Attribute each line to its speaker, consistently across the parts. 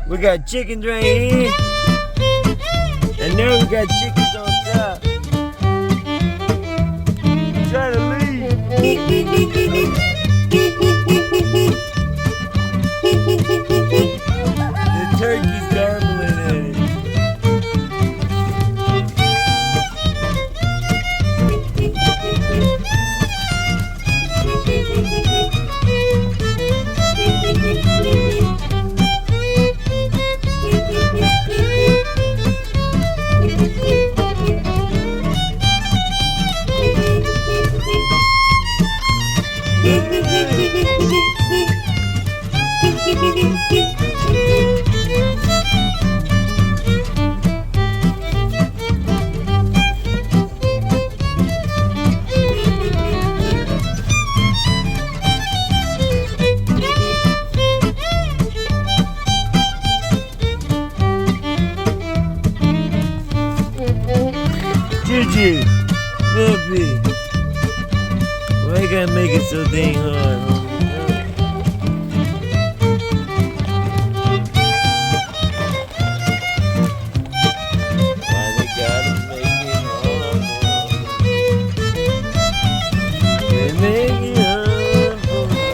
Speaker 1: We got chickens right here. And now we got chickens on top. Try to leave. The turkey's garbling at it. Gigi, Lippy, why you gotta make it so dang hard, homie? Why they gotta make it hard for me? They make it hard for me.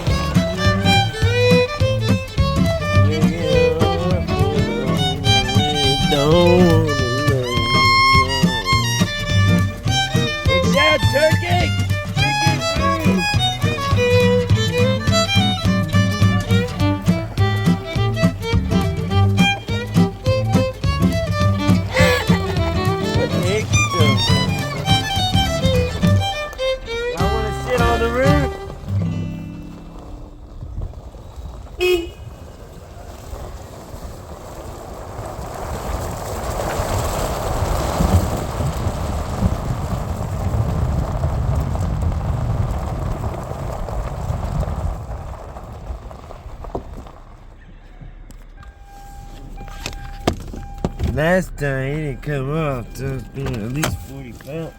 Speaker 1: Make it hard for me. Don't wanna let me go. Watch out, turkey! Chicken food! What the heck you doing? I want to sit on the roof. Last time he didn't come off, so it's been at least 40 pounds.